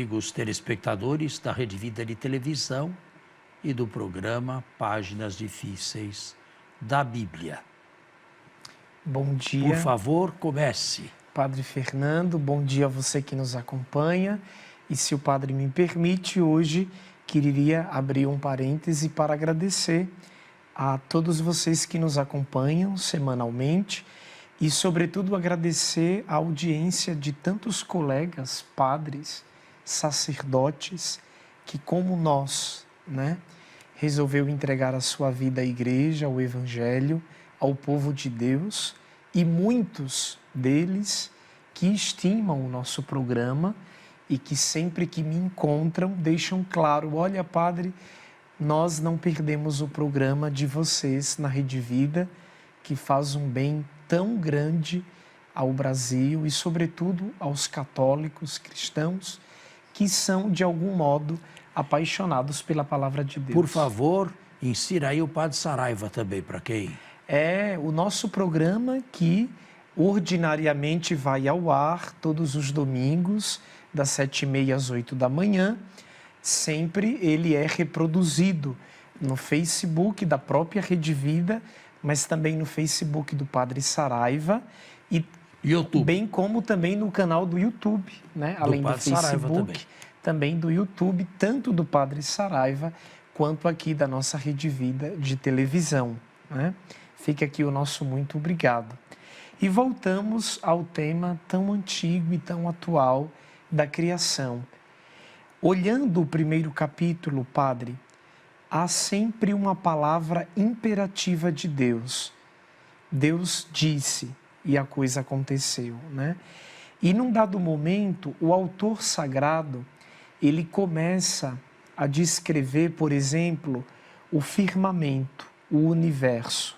amigos telespectadores da Rede Vida de Televisão e do programa Páginas Difíceis da Bíblia. Bom dia. Por favor, comece. Padre Fernando, bom dia a você que nos acompanha. E se o Padre me permite, hoje queria abrir um parêntese para agradecer a todos vocês que nos acompanham semanalmente e, sobretudo, agradecer a audiência de tantos colegas, padres, sacerdotes, que, como nós, resolveu entregar a sua vida à igreja, ao Evangelho, ao povo de Deus, e muitos deles que estimam o nosso programa e que sempre que me encontram deixam claro: olha, Padre, nós não perdemos o programa de vocês na Rede Vida, que faz um bem tão grande ao Brasil e, sobretudo, aos católicos cristãos que são, de algum modo, apaixonados pela Palavra de Deus. Por favor, insira aí o Padre Saraiva também, para quem? É o nosso programa que ordinariamente vai ao ar todos os domingos, das 7h30 às 8 da manhã. Sempre ele é reproduzido no Facebook da própria Rede Vida, mas também no Facebook do Padre Saraiva e YouTube. Bem como também no canal do YouTube, além do Facebook, também do YouTube, tanto do Padre Saraiva quanto aqui da nossa Rede Vida de televisão. Fica aqui o nosso muito obrigado. E voltamos ao tema tão antigo e tão atual da criação. Olhando o primeiro capítulo, Padre, há sempre uma palavra imperativa de Deus. Deus disse e a coisa aconteceu, E num dado momento, o autor sagrado, ele começa a descrever, por exemplo, o firmamento, o universo.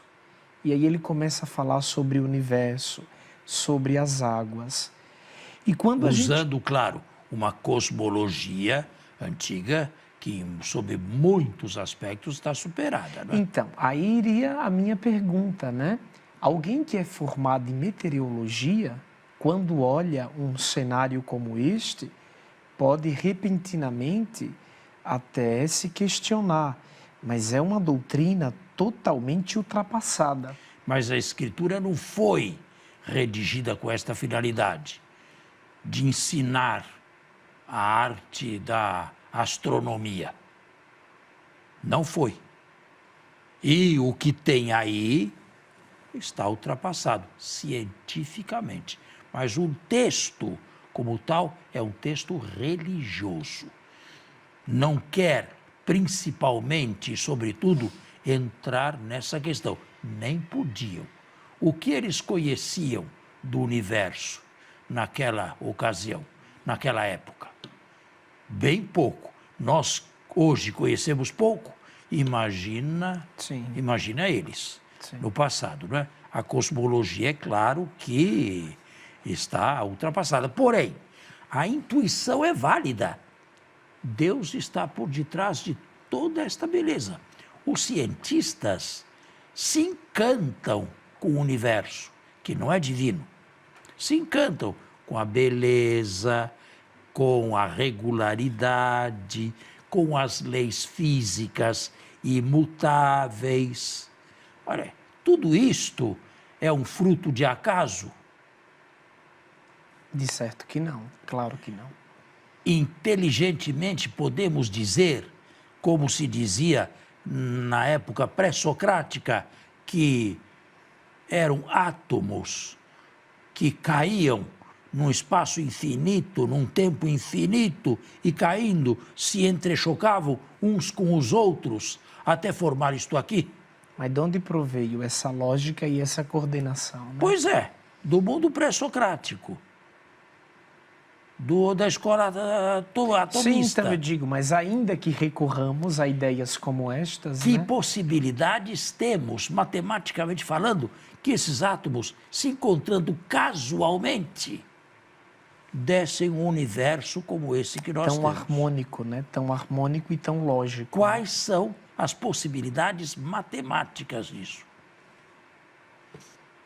E aí ele começa a falar sobre o universo, sobre as águas. E quando usando, claro, uma cosmologia antiga que, sob muitos aspectos, está superada, Então, aí iria a minha pergunta, Alguém que é formado em meteorologia, quando olha um cenário como este, pode repentinamente até se questionar, mas é uma doutrina totalmente ultrapassada. Mas a Escritura não foi redigida com esta finalidade, de ensinar a arte da astronomia. Não foi. E o que tem aí está ultrapassado, cientificamente. Mas o texto, como tal, é um texto religioso. Não quer, principalmente, sobretudo, entrar nessa questão. Nem podiam. O que eles conheciam do universo naquela ocasião, naquela época? Bem pouco. Nós hoje conhecemos pouco. Imagina eles. Sim. No passado, A cosmologia, é claro que está ultrapassada. Porém, a intuição é válida. Deus está por detrás de toda esta beleza. Os cientistas se encantam com o universo, que não é divino. Se encantam com a beleza, com a regularidade, com as leis físicas imutáveis. Olha, tudo isto é um fruto de acaso? De certo que não, claro que não. Inteligentemente podemos dizer, como se dizia na época pré-socrática, que eram átomos que caíam num espaço infinito, num tempo infinito, e caindo se entrechocavam uns com os outros até formar isto aqui? Mas de onde proveio essa lógica e essa coordenação? Pois é, do mundo pré-socrático, da escola atomista. Sim, então eu digo, mas ainda que recorramos a ideias como estas... Que possibilidades temos, matematicamente falando, que esses átomos, se encontrando casualmente, dessem um universo como esse que nós temos. Tão harmônico, Tão harmônico e tão lógico. Quais são as possibilidades matemáticas disso?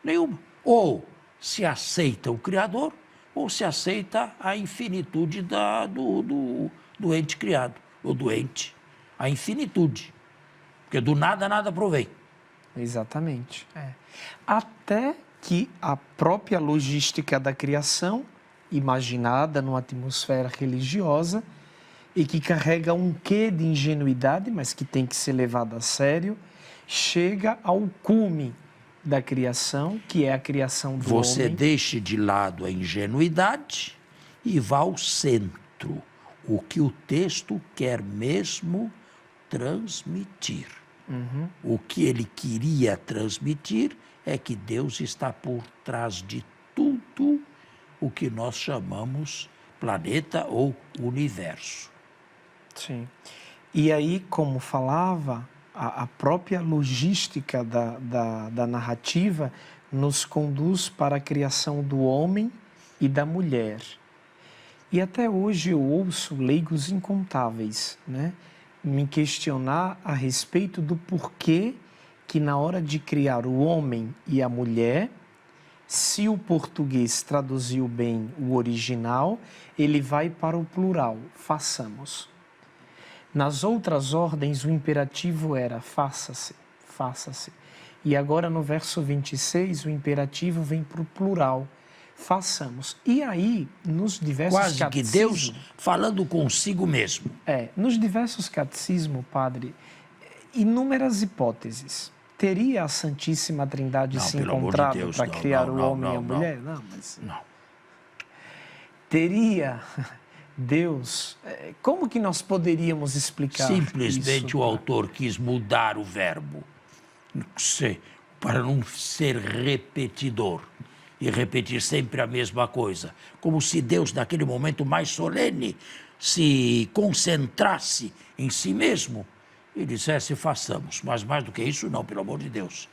Nenhuma. Ou se aceita o Criador, ou se aceita a infinitude do ente criado, ou do ente, a infinitude. Porque do nada, nada provém. Exatamente. Até que a própria logística da criação, imaginada numa atmosfera religiosa, e que carrega um quê de ingenuidade, mas que tem que ser levado a sério, chega ao cume da criação, que é a criação do homem. Você deixe de lado a ingenuidade e vá ao centro, o que o texto quer mesmo transmitir. O que ele queria transmitir é que Deus está por trás de tudo o que nós chamamos planeta ou universo. Sim. E aí, como falava, a própria logística da narrativa nos conduz para a criação do homem e da mulher. E até hoje eu ouço leigos incontáveis, né, me questionar a respeito do porquê que na hora de criar o homem e a mulher, se o português traduziu bem o original, ele vai para o plural, façamos. Nas outras ordens, o imperativo era faça-se, faça-se. E agora, no verso 26, o imperativo vem para o plural, façamos. E aí, nos diversos Quase catecismos... que Deus falando consigo mesmo. Nos diversos catecismos, padre, inúmeras hipóteses. Teria a Santíssima Trindade se encontrado para criar o homem e a mulher? Não, mas... Não. Teria... Deus, como que nós poderíamos explicar Simplesmente isso? O autor quis mudar o verbo para não ser repetidor e repetir sempre a mesma coisa. Como se Deus, naquele momento mais solene, se concentrasse em si mesmo e dissesse, façamos. Mas mais do que isso, não, pelo amor de Deus.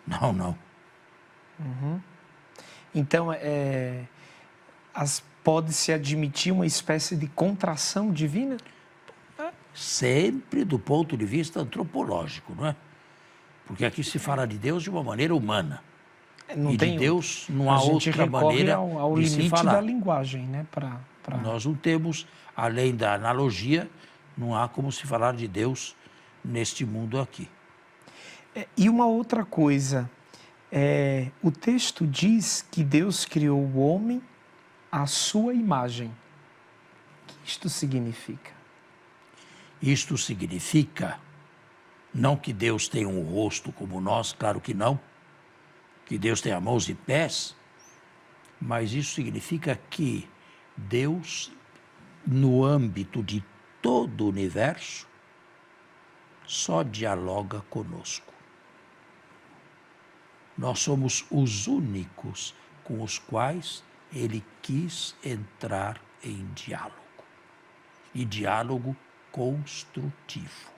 Não, não. Então, pode-se admitir uma espécie de contração divina? Sempre do ponto de vista antropológico, não é? Porque aqui se fala de Deus de uma maneira humana. De Deus não há outra maneira ao de se limite falar. da linguagem, né? Nós não temos, além da analogia, não há como se falar de Deus neste mundo aqui. E uma outra coisa, o texto diz que Deus criou o homem à sua imagem. O que isto significa? Isto significa, não que Deus tenha um rosto como nós, claro que não, que Deus tenha mãos e pés, mas isso significa que Deus, no âmbito de todo o universo, só dialoga conosco. Nós somos os únicos com os quais Ele quis entrar em diálogo. E diálogo construtivo,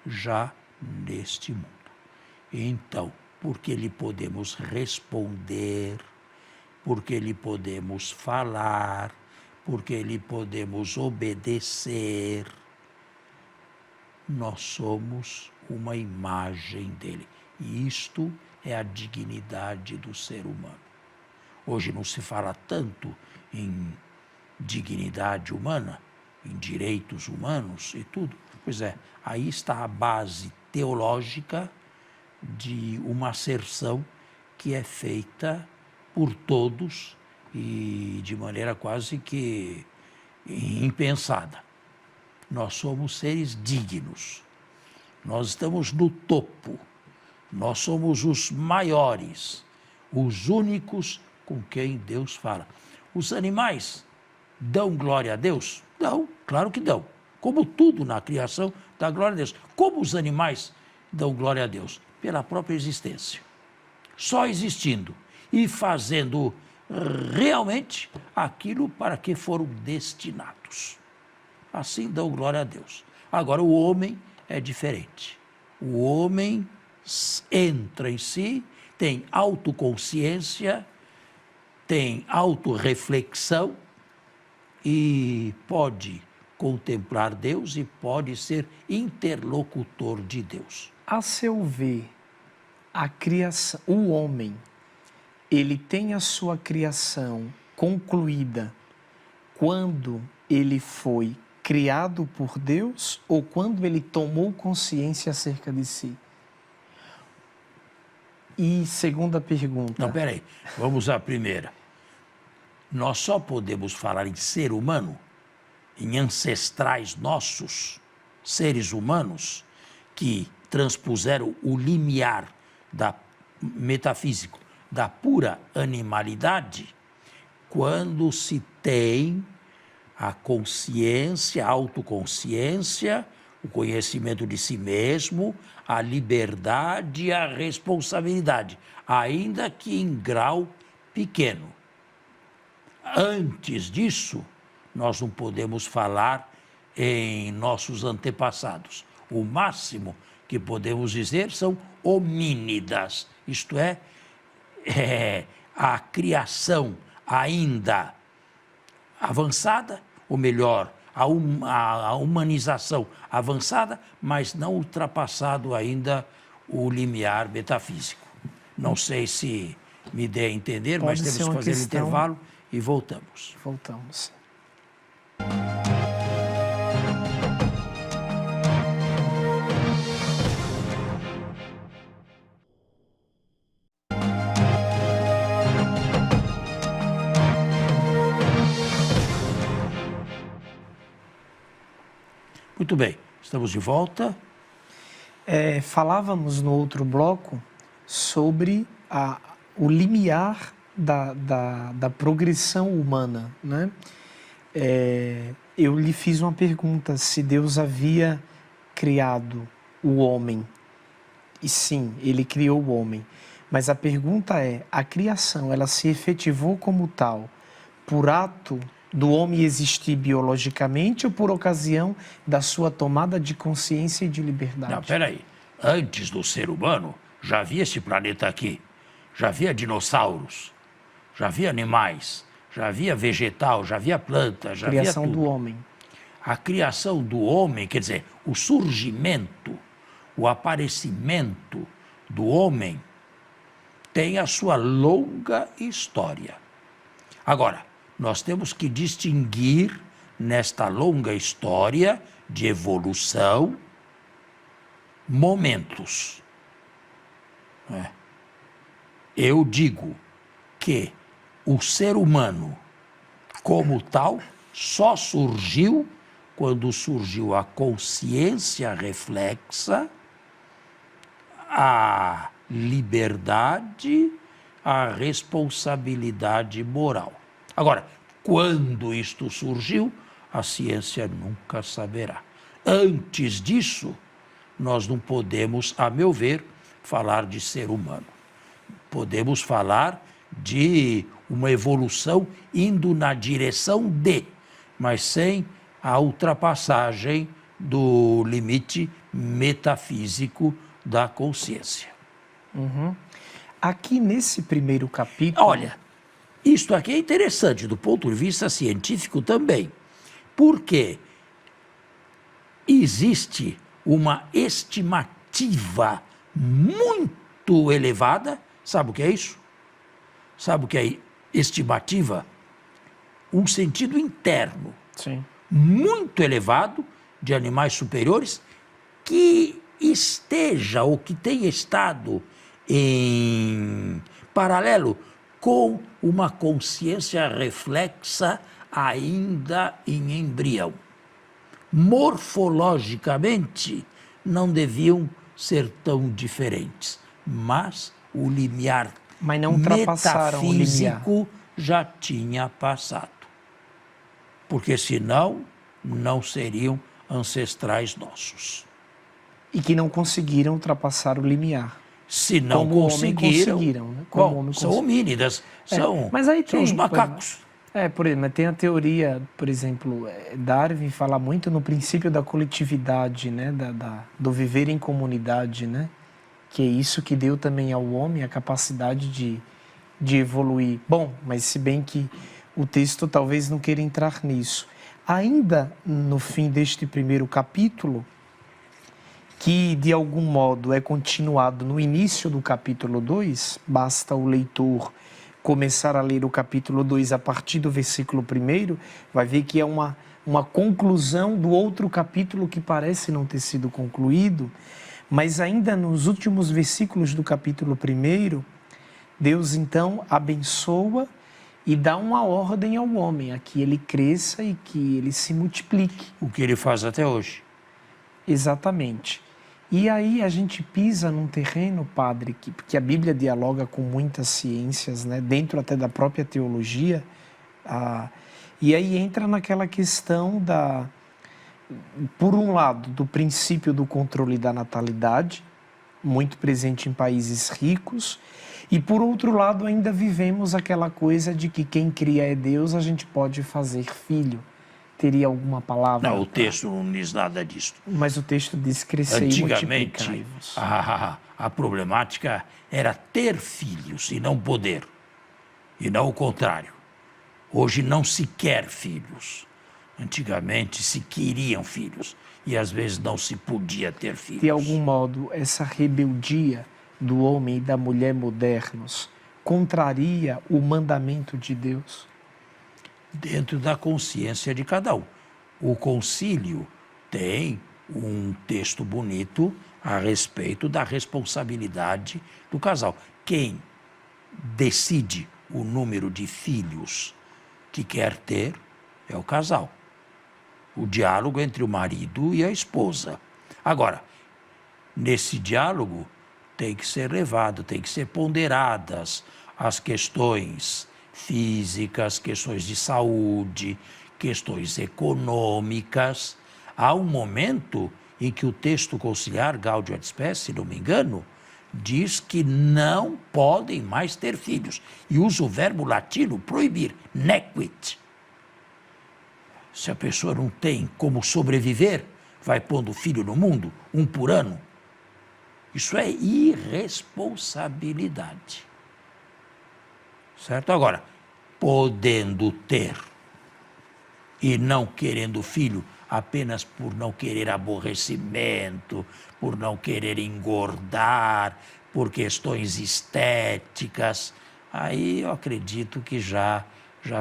já neste mundo. Então, porque lhe podemos responder, porque lhe podemos falar, porque lhe podemos obedecer, nós somos uma imagem dele. E isto é a dignidade do ser humano. Hoje não se fala tanto em dignidade humana, em direitos humanos e tudo. Pois é, aí está a base teológica de uma asserção que é feita por todos e de maneira quase que impensada. Nós somos seres dignos, nós estamos no topo, nós somos os maiores, os únicos com quem Deus fala. Os animais dão glória a Deus? Dão, claro que dão. Como tudo na criação dá glória a Deus. Como os animais dão glória a Deus? Pela própria existência. Só existindo e fazendo realmente aquilo para que foram destinados. Assim dão glória a Deus. Agora, o homem é diferente. O homem entra em si, tem autoconsciência, tem autorreflexão e pode contemplar Deus e pode ser interlocutor de Deus. A seu ver, a criação, o homem, ele tem a sua criação concluída quando ele foi criado por Deus ou quando ele tomou consciência acerca de si? E segunda pergunta. Não, peraí. Vamos à primeira. Nós só podemos falar em ser humano, em ancestrais nossos, seres humanos, que transpuseram o limiar metafísico da pura animalidade, quando se tem a consciência, a autoconsciência, o conhecimento de si mesmo, a liberdade e a responsabilidade, ainda que em grau pequeno. Antes disso, nós não podemos falar em nossos antepassados. O máximo que podemos dizer são homínidas, isto é a criação ainda avançada, ou melhor, a humanização avançada, mas não ultrapassado ainda o limiar metafísico. Não sei se me dê a entender, mas temos que fazer um intervalo e voltamos. Voltamos. Muito bem, estamos de volta. Falávamos no outro bloco sobre o limiar da progressão humana, né? Eu lhe fiz uma pergunta, se Deus havia criado o homem. E sim, ele criou o homem. Mas a pergunta é, a criação, ela se efetivou como tal por ato do homem existir biologicamente ou por ocasião da sua tomada de consciência e de liberdade? Não, peraí. Antes do ser humano, já havia esse planeta aqui. Já havia dinossauros, já havia animais, já havia vegetal, já havia planta, já havia tudo. Criação do homem. A criação do homem, quer dizer, o surgimento, o aparecimento do homem tem a sua longa história. Agora, nós temos que distinguir nesta longa história de evolução momentos. Eu digo que o ser humano, como tal, só surgiu quando surgiu a consciência reflexa, a liberdade, a responsabilidade moral. Agora, quando isto surgiu, a ciência nunca saberá. Antes disso, nós não podemos, a meu ver, falar de ser humano. Podemos falar de uma evolução indo na direção de, mas sem a ultrapassagem do limite metafísico da consciência. Uhum. Aqui nesse primeiro capítulo... Olha, isto aqui é interessante do ponto de vista científico também, porque existe uma estimativa muito elevada. Sabe o que é isso? Sabe o que é estimativa? Um sentido interno. Sim. Muito elevado de animais superiores que esteja ou que tenha estado em paralelo com uma consciência reflexa ainda em embrião. Morfologicamente, não deviam ser tão diferentes, mas o limiar metafísico já tinha passado. Porque senão, não seriam ancestrais nossos. E que não conseguiram ultrapassar o limiar. Se não conseguiram, né? São homínidas, são os macacos. Por exemplo, tem a teoria, por exemplo, Darwin fala muito no princípio da coletividade, né? Do viver em comunidade, né? Que é isso que deu também ao homem a capacidade de evoluir. Bom, mas se bem que o texto talvez não queira entrar nisso. Ainda no fim deste primeiro capítulo, que de algum modo é continuado no início do capítulo 2, basta o leitor começar a ler o capítulo 2 a partir do versículo 1, vai ver que é uma conclusão do outro capítulo que parece não ter sido concluído, mas ainda nos últimos versículos do capítulo 1, Deus então abençoa e dá uma ordem ao homem, a que ele cresça e que ele se multiplique. O que ele faz até hoje. Exatamente. E aí a gente pisa num terreno, padre, que a Bíblia dialoga com muitas ciências, né, dentro até da própria teologia, e aí entra naquela questão por um lado, do princípio do controle da natalidade, muito presente em países ricos, e por outro lado ainda vivemos aquela coisa de que quem cria é Deus, a gente pode fazer filho. Teria alguma palavra? Não, o texto não diz nada disso. Mas o texto diz crescer e multiplicar. Antigamente, a problemática era ter filhos e não poder. E não o contrário. Hoje não se quer filhos. Antigamente se queriam filhos. E às vezes não se podia ter filhos. De algum modo, essa rebeldia do homem e da mulher modernos contraria o mandamento de Deus? Dentro da consciência de cada um. O concílio tem um texto bonito a respeito da responsabilidade do casal. Quem decide o número de filhos que quer ter é o casal. O diálogo entre o marido e a esposa. Agora, nesse diálogo tem que ser levado, tem que ser ponderadas as questões físicas, questões de saúde, questões econômicas. Há um momento em que o texto conciliar, Gaudium et Spes, se não me engano, diz que não podem mais ter filhos. E usa o verbo latino proibir, nequit. Se a pessoa não tem como sobreviver, vai pondo filho no mundo, um por ano. Isso é irresponsabilidade. Certo? Agora, podendo ter e não querendo filho apenas por não querer aborrecimento, por não querer engordar, por questões estéticas, aí eu acredito que já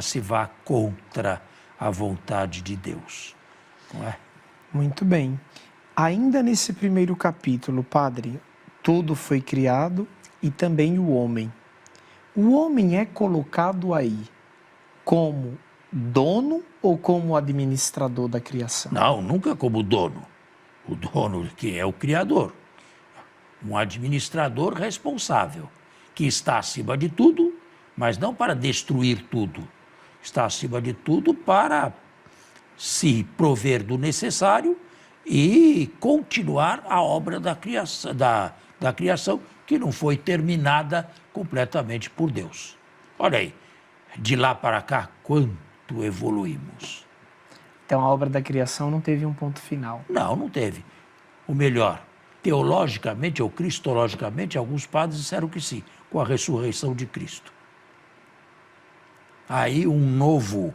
se vá contra a vontade de Deus. Não é? Muito bem. Ainda nesse primeiro capítulo, padre, tudo foi criado e também o homem. O homem é colocado aí como dono ou como administrador da criação? Não, nunca como dono. O dono que é o Criador. Um administrador responsável, que está acima de tudo, mas não para destruir tudo. Está acima de tudo para se prover do necessário e continuar a obra da criação que não foi terminada completamente por Deus. Olha aí, de lá para cá, quanto evoluímos. Então a obra da criação não teve um ponto final. Não teve. O melhor, teologicamente ou cristologicamente, alguns padres disseram que sim, com a ressurreição de Cristo. Aí um novo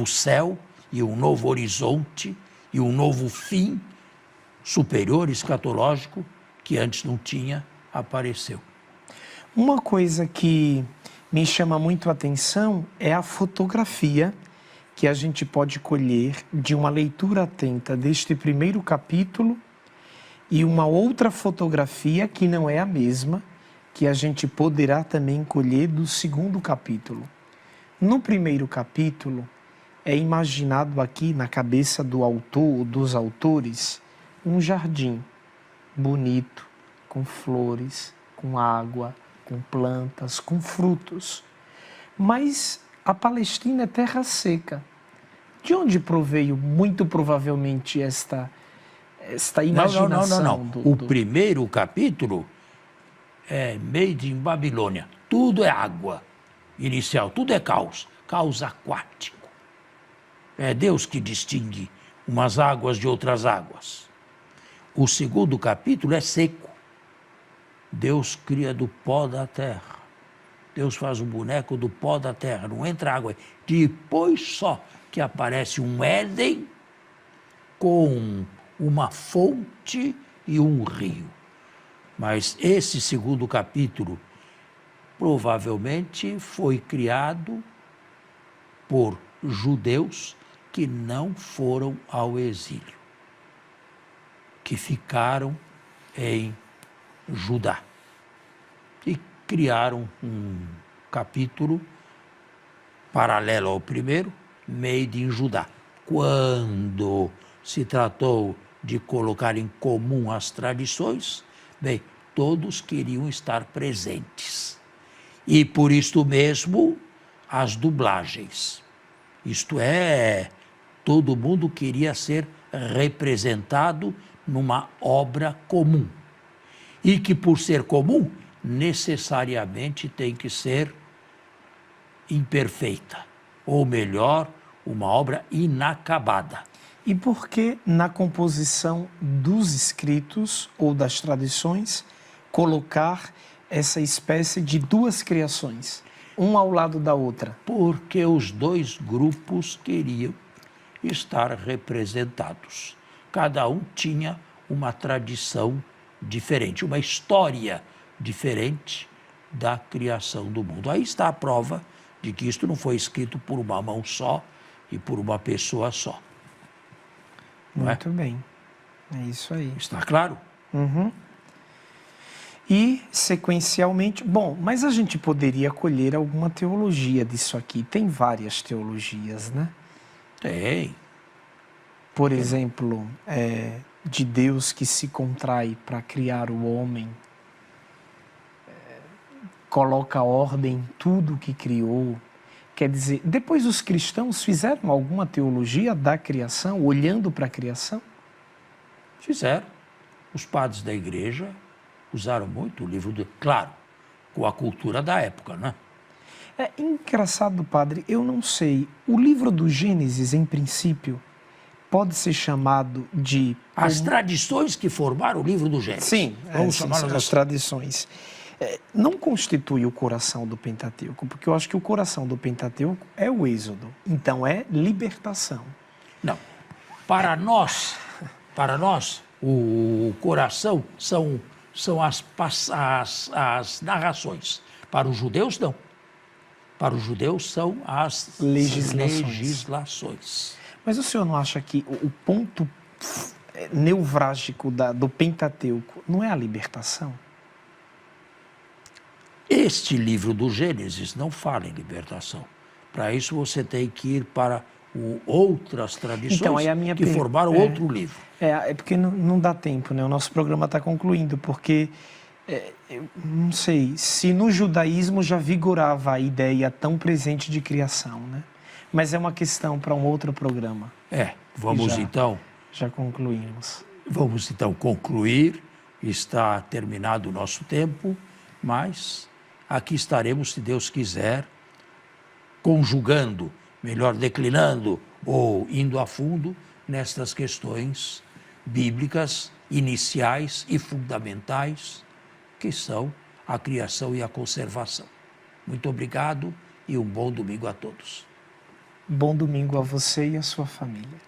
céu e um novo horizonte e um novo fim superior, escatológico, que antes não tinha, apareceu. Uma coisa que me chama muito a atenção é a fotografia que a gente pode colher de uma leitura atenta deste primeiro capítulo e uma outra fotografia que não é a mesma, que a gente poderá também colher do segundo capítulo. No primeiro capítulo, é imaginado aqui na cabeça do autor ou dos autores um jardim bonito, com flores, com água, com plantas, com frutos. Mas a Palestina é terra seca. De onde proveio, muito provavelmente, esta imaginação? Não. O primeiro capítulo é made in Babilônia. Tudo é água inicial, tudo é caos aquático. É Deus que distingue umas águas de outras águas. O segundo capítulo é seco. Deus cria do pó da terra. Deus faz um boneco do pó da terra, não entra água. Depois só que aparece um Éden com uma fonte e um rio. Mas esse segundo capítulo provavelmente foi criado por judeus que não foram ao exílio, que ficaram em Judá e criaram um capítulo paralelo ao primeiro, Made in Judá. Quando se tratou de colocar em comum as tradições, bem, todos queriam estar presentes. E por isto mesmo, as dublagens. Isto é, todo mundo queria ser representado numa obra comum. E que, por ser comum, necessariamente tem que ser imperfeita. Ou melhor, uma obra inacabada. E por que na composição dos escritos ou das tradições colocar essa espécie de duas criações, uma ao lado da outra? Porque os dois grupos queriam estar representados. Cada um tinha uma tradição diferente, uma história diferente da criação do mundo. Aí está a prova de que isto não foi escrito por uma mão só e por uma pessoa só. Muito bem, é isso aí. Está claro? Uhum. E, sequencialmente, bom, mas a gente poderia colher alguma teologia disso aqui. Tem várias teologias, né? Tem. Por exemplo, de Deus que se contrai para criar o homem, coloca ordem em tudo que criou. Quer dizer, depois os cristãos fizeram alguma teologia da criação, olhando para a criação? Fizeram. Os padres da igreja usaram muito o livro do... Claro, com a cultura da época, né? É engraçado, padre, eu não sei. O livro do Gênesis, em princípio, pode ser chamado de... As tradições que formaram o livro do Gênesis. Sim, vamos chamá-las as assim. tradições. Não constitui o coração do Pentateuco, porque eu acho que o coração do Pentateuco é o Êxodo. Então é libertação. Não. Para nós, o coração são as narrações. Para os judeus, não. Para os judeus são as legislações. Mas o senhor não acha que o ponto nevrálgico do Pentateuco não é a libertação? Este livro do Gênesis não fala em libertação. Para isso você tem que ir para outras tradições então, aí que formaram outro livro. É porque não dá tempo, né? O nosso programa está concluindo, porque eu não sei se no judaísmo já vigorava a ideia tão presente de criação, né? Mas é uma questão para um outro programa. Já concluímos. Vamos então concluir. Está terminado o nosso tempo, mas aqui estaremos, se Deus quiser, conjugando, melhor declinando ou indo a fundo nestas questões bíblicas iniciais e fundamentais, que são a criação e a conservação. Muito obrigado e um bom domingo a todos. Bom domingo a você e a sua família.